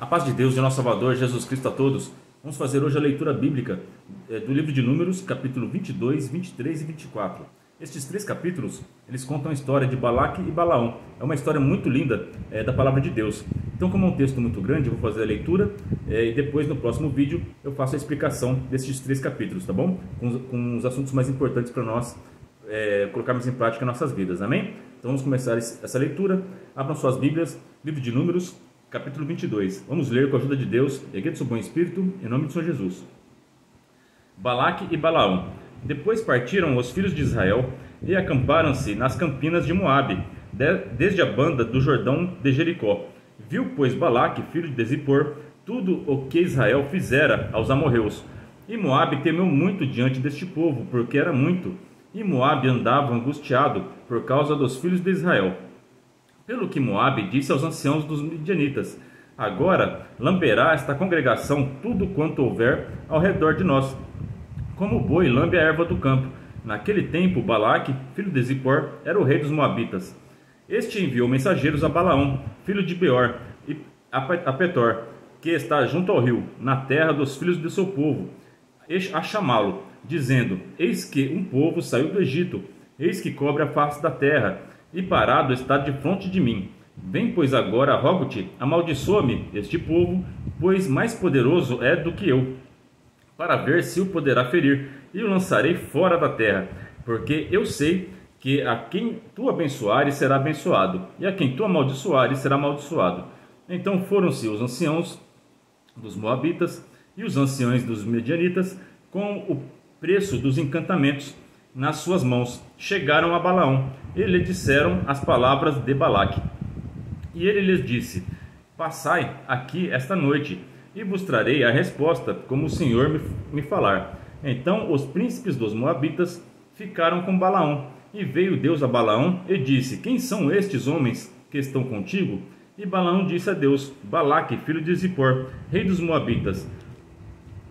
A paz de Deus, de nosso Salvador Jesus Cristo a todos. Vamos fazer hoje a leitura bíblica do livro de Números, capítulo 22, 23 e 24. Estes três capítulos, eles contam a história de Balaque e Balaão. É uma história muito linda da palavra de Deus. Então, como é um texto muito grande, eu vou fazer a leitura e depois, no próximo vídeo, eu faço a explicação destes três capítulos, tá bom? Com os assuntos mais importantes para nós colocarmos em prática em nossas vidas, amém? Então, vamos começar essa leitura. Abram suas Bíblias, livro de Números, capítulo 22. Vamos ler com a ajuda de Deus, erguendo seu bom espírito, em nome de Senhor Jesus. Balaque e Balaão. Depois partiram os filhos de Israel e acamparam-se nas campinas de Moabe, desde a banda do Jordão de Jericó. Viu, pois, Balaque, filho de Zippor, tudo o que Israel fizera aos amorreus. E Moabe temeu muito diante deste povo, porque era muito. E Moabe andava angustiado por causa dos filhos de Israel. Pelo que Moabe disse aos anciãos dos midianitas: agora lamberá esta congregação tudo quanto houver ao redor de nós, como o boi lambe a erva do campo. Naquele tempo, Balaque, filho de Zippor, era o rei dos Moabitas. Este enviou mensageiros a Balaão, filho de Beor, e a Petor, que está junto ao rio, na terra dos filhos de seu povo, a chamá-lo, dizendo: eis que um povo saiu do Egito, eis que cobre a face da terra, e parado está defronte de mim. Vem, pois, agora, rogo-te, amaldiçoa-me este povo, pois mais poderoso é do que eu, para ver se o poderá ferir, e o lançarei fora da terra, porque eu sei que a quem tu abençoares será abençoado, e a quem tu amaldiçoares será amaldiçoado. Então foram-se os anciãos dos Moabitas e os anciões dos Medianitas, com o preço dos encantamentos nas suas mãos, chegaram a Balaão, e lhe disseram as palavras de Balaque. E ele lhes disse: passai aqui esta noite, e vos trarei a resposta, como o Senhor me falar. Então os príncipes dos Moabitas ficaram com Balaão, e veio Deus a Balaão e disse: quem são estes homens que estão contigo? E Balaão disse a Deus: Balaque, filho de Zippor, rei dos Moabitas,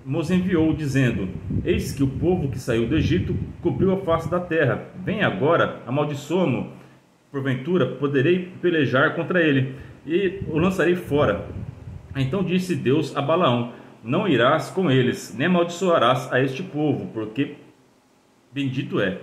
nos enviou, dizendo: eis que o povo que saiu do Egito cobriu a face da terra. Vem agora, amaldiçoa-mo, porventura poderei pelejar contra ele, e o lançarei fora. Então disse Deus a Balaão: não irás com eles, nem amaldiçoarás a este povo, porque bendito é.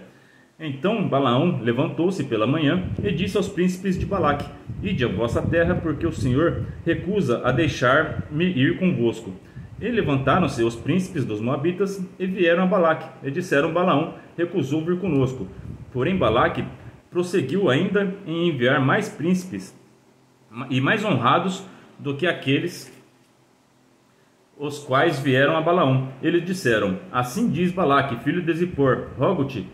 Então Balaão levantou-se pela manhã e disse aos príncipes de Balaque: ide a vossa terra, porque o Senhor recusa a deixar-me ir convosco. E levantaram-se os príncipes dos Moabitas e vieram a Balaque, e disseram: Balaão recusou vir conosco. Porém Balaque prosseguiu ainda em enviar mais príncipes, e mais honrados do que aqueles os quais vieram a Balaão. Eles disseram: assim diz Balaque, filho de Zippor, rogo-te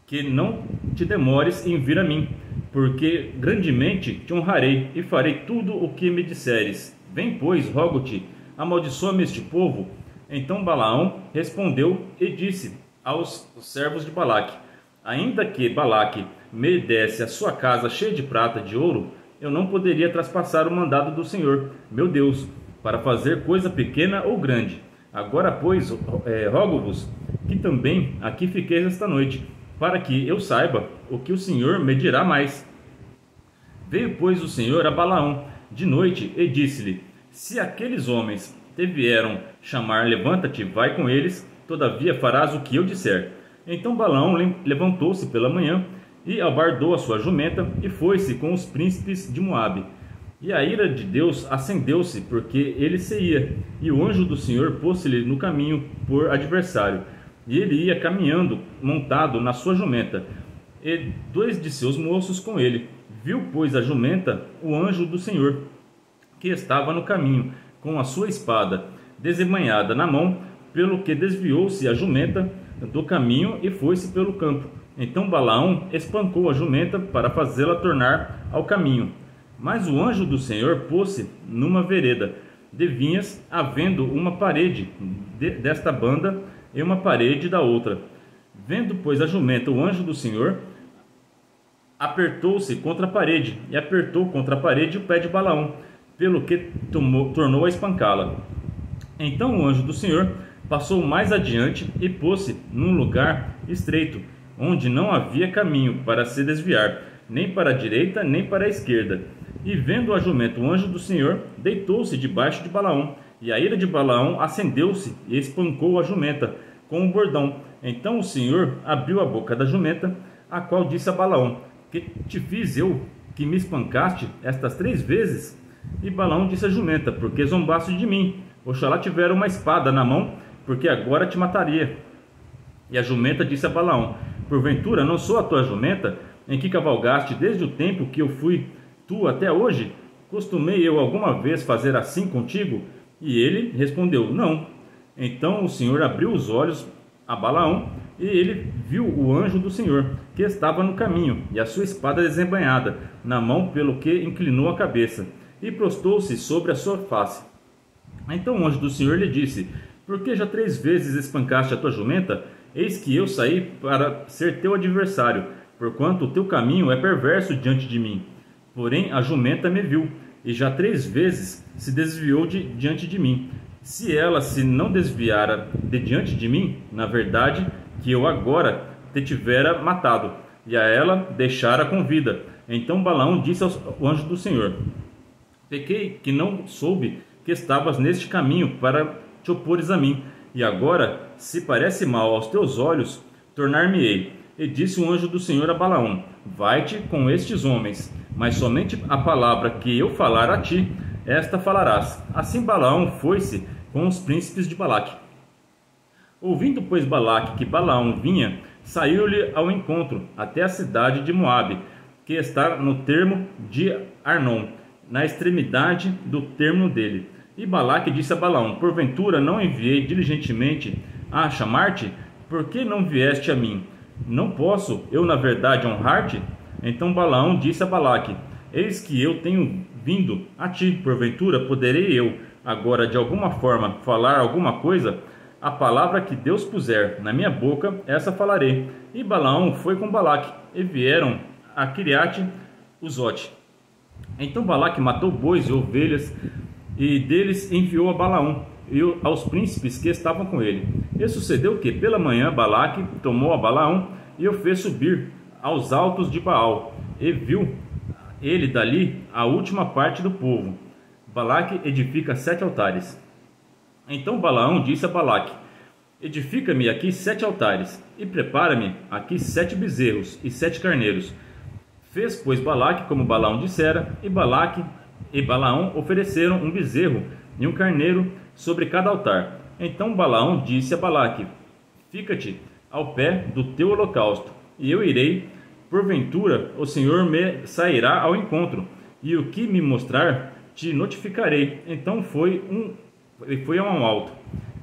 que não te demores em vir a mim, porque grandemente te honrarei, e farei tudo o que me disseres. Vem, pois, rogo-te, amaldiçoa-me este povo. Então Balaão respondeu e disse aos servos de Balaque: ainda que Balaque me desse a sua casa cheia de prata e de ouro, eu não poderia traspassar o mandado do Senhor, meu Deus, para fazer coisa pequena ou grande. Agora, pois, rogo-vos que também aqui fiqueis esta noite, para que eu saiba o que o Senhor me dirá mais. Veio, pois, o Senhor a Balaão de noite e disse-lhe: se aqueles homens te vieram chamar, levanta-te, vai com eles, todavia farás o que eu disser. Então Balaão levantou-se pela manhã e albardou a sua jumenta e foi-se com os príncipes de Moabe. E a ira de Deus acendeu-se, porque ele se ia, e o anjo do Senhor pôs-se-lhe no caminho por adversário. E ele ia caminhando, montado na sua jumenta, e dois de seus moços com ele. Viu, pois, a jumenta o anjo do Senhor, que estava no caminho, com a sua espada desembainhada na mão, pelo que desviou-se a jumenta do caminho e foi-se pelo campo. Então Balaão espancou a jumenta para fazê-la tornar ao caminho. Mas o anjo do Senhor pôs-se numa vereda de vinhas, havendo uma parede desta banda e uma parede da outra. Vendo, pois, a jumenta o anjo do Senhor, apertou-se contra a parede, e apertou contra a parede o pé de Balaão, pelo que tornou a espancá-la. Então o anjo do Senhor passou mais adiante e pôs-se num lugar estreito, onde não havia caminho para se desviar, nem para a direita, nem para a esquerda. E vendo a jumenta o anjo do Senhor, deitou-se debaixo de Balaão. E a ira de Balaão acendeu-se e espancou a jumenta com um bordão. Então o Senhor abriu a boca da jumenta, a qual disse a Balaão: Que te fiz eu, que me espancaste estas 3 vezes? E Balaão disse à jumenta: Porque zombaste de mim. Oxalá tivera uma espada na mão, porque agora te mataria. E a jumenta disse a Balaão: Porventura não sou a tua jumenta, em que cavalgaste desde o tempo que eu fui tu até hoje? Costumei eu alguma vez fazer assim contigo? E ele respondeu: Não. Então o Senhor abriu os olhos a Balaão, e ele viu o anjo do Senhor, que estava no caminho, e a sua espada desembainhada na mão, pelo que inclinou a cabeça, e prostou-se sobre a sua face. Então o anjo do Senhor lhe disse: Por que já 3 vezes espancaste a tua jumenta? Eis que eu saí para ser teu adversário, porquanto o teu caminho é perverso diante de mim. Porém a jumenta me viu, e já 3 vezes se desviou diante de mim. Se ela se não desviara de diante de mim, na verdade que eu agora te tivera matado, e a ela deixara com vida. Então Balaão disse ao anjo do Senhor: Pequei que não soube que estavas neste caminho para te opores a mim, e agora, se parece mal aos teus olhos, tornar-me-ei. E disse o anjo do Senhor a Balaão: Vai-te com estes homens, mas somente a palavra que eu falar a ti, esta falarás. Assim Balaão foi-se com os príncipes de Balaque. Ouvindo, pois, Balaque que Balaão vinha, saiu-lhe ao encontro até a cidade de Moabe, que está no termo de Arnon, na extremidade do termo dele. E Balaque disse a Balaão: Porventura não enviei diligentemente a chamar-te? Por que não vieste a mim? Não posso eu, na verdade, honrar-te? Então Balaão disse a Balaque: Eis que eu tenho vindo a ti, porventura poderei eu agora de alguma forma falar alguma coisa? A palavra que Deus puser na minha boca, essa falarei. E Balaão foi com Balaque, e vieram a Quiriate-Uzote. Então Balaque matou bois e ovelhas, e deles enviou a Balaão e aos príncipes que estavam com ele. E sucedeu que pela manhã Balaque tomou a Balaão e o fez subir aos altos de Baal, e viu ele dali a última parte do povo. Balaque edifica 7 altares. Então Balaão disse a Balaque: Edifica-me aqui 7 altares, e prepara-me aqui 7 bezerros e 7 carneiros. Fez, pois, Balaque como Balaão dissera, e Balaque e Balaão ofereceram um bezerro e um carneiro sobre cada altar. Então Balaão disse a Balaque: Fica-te ao pé do teu holocausto, e eu irei. Porventura o Senhor me sairá ao encontro, e o que me mostrar te notificarei. Então foi a um alto,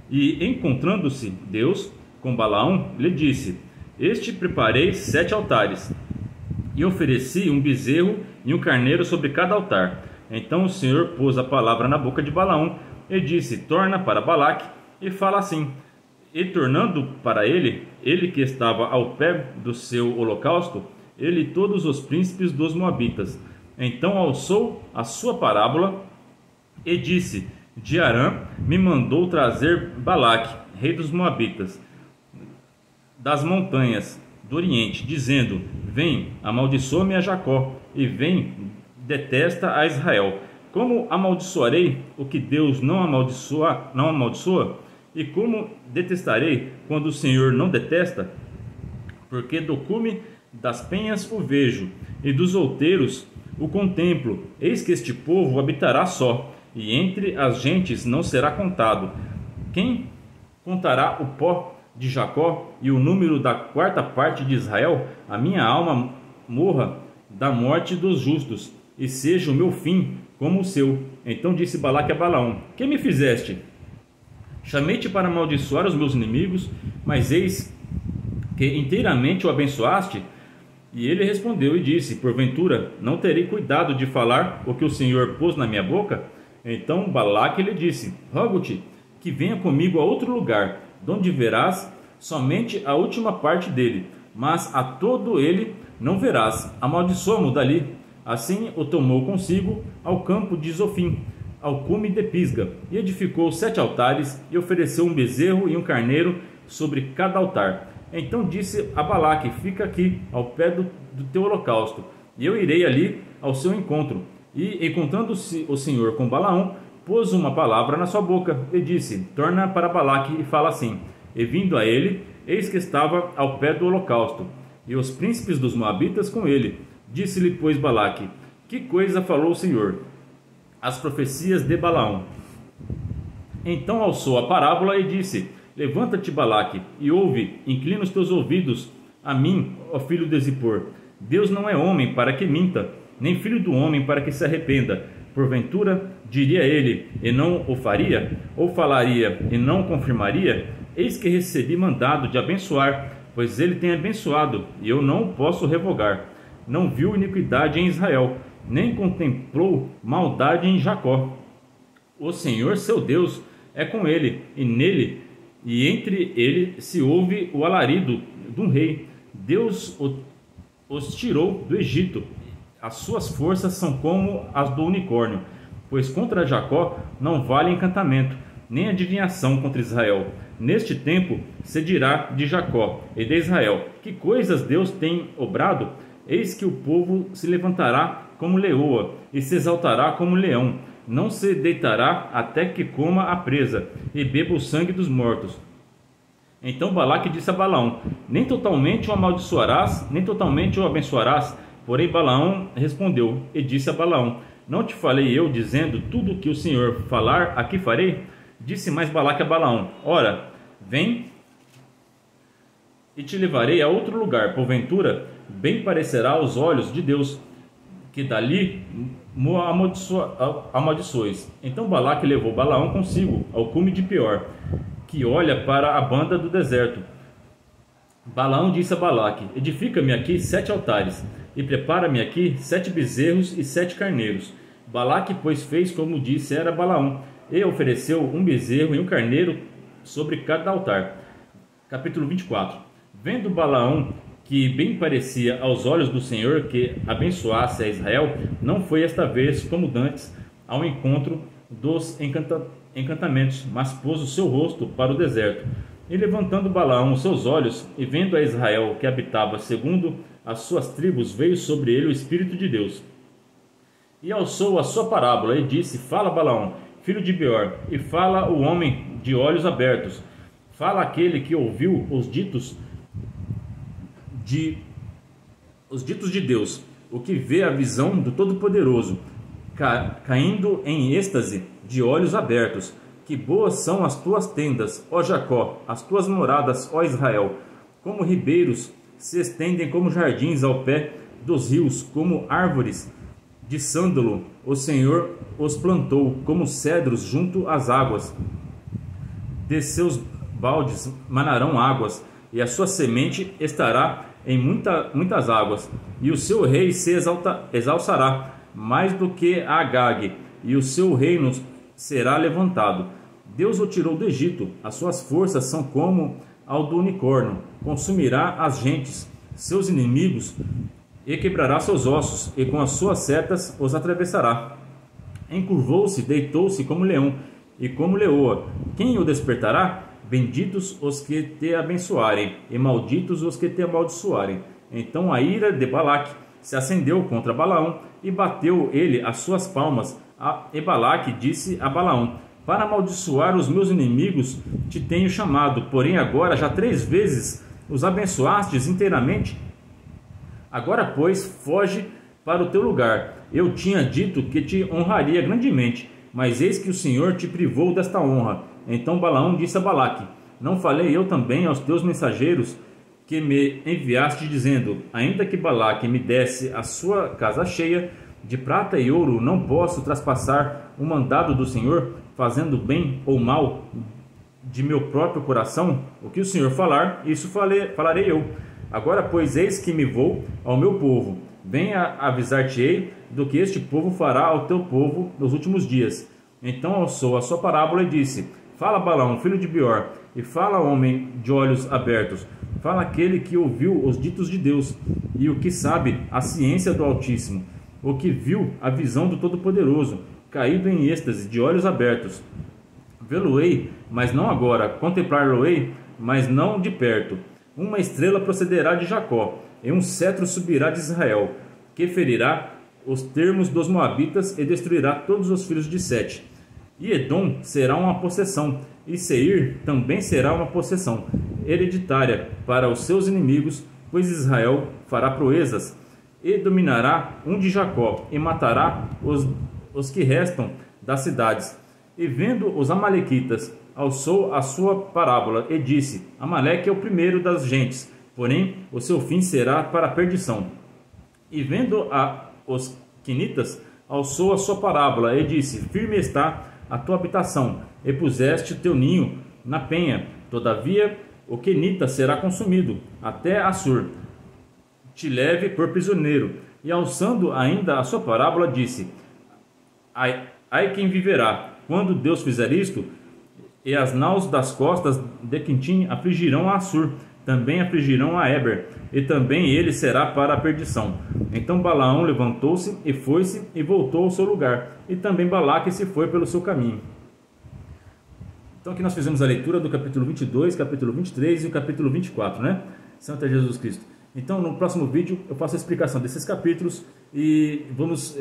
e encontrando-se Deus com Balaão, lhe disse: Este preparei 7 altares, e ofereci um bezerro e um carneiro sobre cada altar. Então o Senhor pôs a palavra na boca de Balaão, e disse: Torna para Balaque e fala assim. E tornando para ele que estava ao pé do seu holocausto, ele e todos os príncipes dos Moabitas. Então alçou a sua parábola e disse: De Arã me mandou trazer Balaque, rei dos Moabitas, das montanhas do Oriente, dizendo: Vem, amaldiçoa-me a Jacó, e vem, detesta a Israel. Como amaldiçoarei o que Deus não amaldiçoa? E como detestarei quando o Senhor não detesta? Porque do cume das penhas o vejo, e dos outeiros o contemplo. Eis que este povo habitará só, e entre as gentes não será contado. Quem contará o pó de Jacó e o número da 4ª parte de Israel? A minha alma morra da morte dos justos, e seja o meu fim como o seu. Então disse Balaque a Balaão: Que me fizeste? Chamei-te para amaldiçoar os meus inimigos, mas eis que inteiramente o abençoaste? E ele respondeu e disse: Porventura não terei cuidado de falar o que o Senhor pôs na minha boca? Então Balaque lhe disse: Rogo-te que venha comigo a outro lugar, donde verás somente a última parte dele, mas a todo ele não verás. Amaldiçoa-mo dali. Assim o tomou consigo ao campo de Zofim, ao cume de Pisga, e edificou 7 altares, e ofereceu um bezerro e um carneiro sobre cada altar. Então disse a Balaque: Fica aqui ao pé do teu holocausto, e eu irei ali ao seu encontro. E, encontrando-se o Senhor com Balaão, pôs uma palavra na sua boca e disse: torna para Balaque e fala assim. E vindo a ele, eis que estava ao pé do holocausto, e os príncipes dos moabitas com ele. Disse-lhe, pois, Balaque: que coisa falou o Senhor? As profecias de Balaão. Então alçou a parábola e disse: levanta-te, Balaque, e ouve, inclina os teus ouvidos a mim, ó filho de Zippor. Deus não é homem para que minta, nem filho do homem para que se arrependa. Porventura, diria ele, e não o faria? Ou falaria, e não confirmaria? Eis que recebi mandado de abençoar, pois ele tem abençoado, e eu não o posso revogar. Não viu iniquidade em Israel, nem contemplou maldade em Jacó. O Senhor seu Deus é com ele, e nele, e entre ele se ouve o alarido de um rei. Deus os tirou do Egito. As suas forças são como as do unicórnio, pois contra Jacó não vale encantamento, nem adivinhação contra Israel. Neste tempo se dirá de Jacó e de Israel: que coisas Deus tem obrado? Eis que o povo se levantará como leoa e se exaltará como leão. Não se deitará até que coma a presa e beba o sangue dos mortos. Então Balaque disse a Balaão: nem totalmente o amaldiçoarás, nem totalmente o abençoarás. Porém Balaão respondeu e disse a Balaão: não te falei eu, dizendo, tudo o que o Senhor falar, aqui farei? Disse mais Balaque a Balaão: ora, vem e te levarei a outro lugar. Porventura, bem parecerá aos olhos de Deus, que dali amaldiçoes. Então Balaque levou Balaão consigo ao cume de Peor, que olha para a banda do deserto. Balaão disse a Balaque: edifica-me aqui 7 altares, e prepara-me aqui 7 bezerros e 7 carneiros. Balaque, pois, fez como disse era Balaão, e ofereceu um bezerro e um carneiro sobre cada altar. Capítulo 24. Vendo Balaão que bem parecia aos olhos do Senhor que abençoasse a Israel, não foi esta vez como dantes ao encontro dos encantamentos, mas pôs o seu rosto para o deserto. E levantando Balaão os seus olhos, e vendo a Israel que habitava segundo as suas tribos, veio sobre ele o Espírito de Deus. E alçou a sua parábola, e disse: fala, Balaão, filho de Beor, e fala o homem de olhos abertos. Fala aquele que ouviu os ditos de Deus, o que vê a visão do Todo-Poderoso, caindo em êxtase de olhos abertos. Que boas são as tuas tendas, ó Jacó, as tuas moradas, ó Israel. Como ribeiros se estendem como jardins ao pé dos rios, como árvores de sândalo, o Senhor os plantou, como cedros junto às águas. De seus baldes manarão águas, e a sua semente estará em muitas águas, e o seu rei se exalçará mais do que a Agag, e o seu reino será levantado. Deus o tirou do Egito, as suas forças são como ao do unicórnio. Consumirá as gentes, seus inimigos, e quebrará seus ossos, e com as suas setas os atravessará. Encurvou-se, deitou-se como leão, e como leoa. Quem o despertará? Benditos os que te abençoarem, e malditos os que te amaldiçoarem. Então a ira de Balaque se acendeu contra Balaão, e bateu ele as suas palmas. E Balaque disse a Balaão: para amaldiçoar os meus inimigos te tenho chamado, porém agora já 3 vezes os abençoastes inteiramente. Agora, pois, foge para o teu lugar. Eu tinha dito que te honraria grandemente, mas eis que o Senhor te privou desta honra. Então Balaão disse a Balaque: não falei eu também aos teus mensageiros que me enviaste, dizendo: ainda que Balaque me desse a sua casa cheia de prata e ouro, não posso traspassar o mandado do Senhor, fazendo bem ou mal de meu próprio coração? O que o Senhor falar, isso falarei eu. Agora, pois, eis que me vou ao meu povo. Venha avisar-te-ei do que este povo fará ao teu povo nos últimos dias. Então alçou a sua parábola e disse: fala, Balaão, filho de Beor, e fala, homem de olhos abertos. Fala aquele que ouviu os ditos de Deus, e o que sabe a ciência do Altíssimo, o que viu a visão do Todo-Poderoso, caído em êxtase, de olhos abertos. Vê-lo-ei, mas não agora, contemplar-lo-ei, mas não de perto. Uma estrela procederá de Jacó, e um cetro subirá de Israel, que ferirá os termos dos moabitas e destruirá todos os filhos de Sete. E Edom será uma possessão, e Seir também será uma possessão hereditária para os seus inimigos, pois Israel fará proezas e dominará um de Jacó, e matará os que restam das cidades. E vendo os amalequitas, alçou a sua parábola e disse: Amaleque é o primeiro das gentes, porém o seu fim será para a perdição. E vendo os quenitas, alçou a sua parábola e disse: Firme está a tua habitação, e puseste o teu ninho na penha. Todavia o quenita será consumido, até Assur te leve por prisioneiro. E alçando ainda a sua parábola, disse: Ai quem viverá, quando Deus fizer isto, e as naus das costas de Quintim afligirão a Assur, também afligirão a Eber, e também ele será para a perdição. Então Balaão levantou-se e foi-se e voltou ao seu lugar, e também Balaque se foi pelo seu caminho. Então aqui nós fizemos a leitura do capítulo 22, capítulo 23 e o capítulo 24, né? Santo é Jesus Cristo. Então no próximo vídeo eu faço a explicação desses capítulos e vamos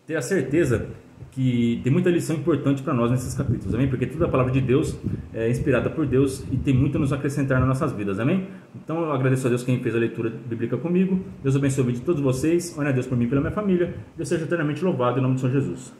ter a certeza que tem muita lição importante para nós nesses capítulos, amém? Porque toda a palavra de Deus é inspirada por Deus e tem muito a nos acrescentar nas nossas vidas, amém? Então eu agradeço a Deus quem fez a leitura bíblica comigo. Deus abençoe o vídeo de todos vocês. Ore a Deus por mim e pela minha família. Deus seja eternamente louvado em nome de Senhor Jesus.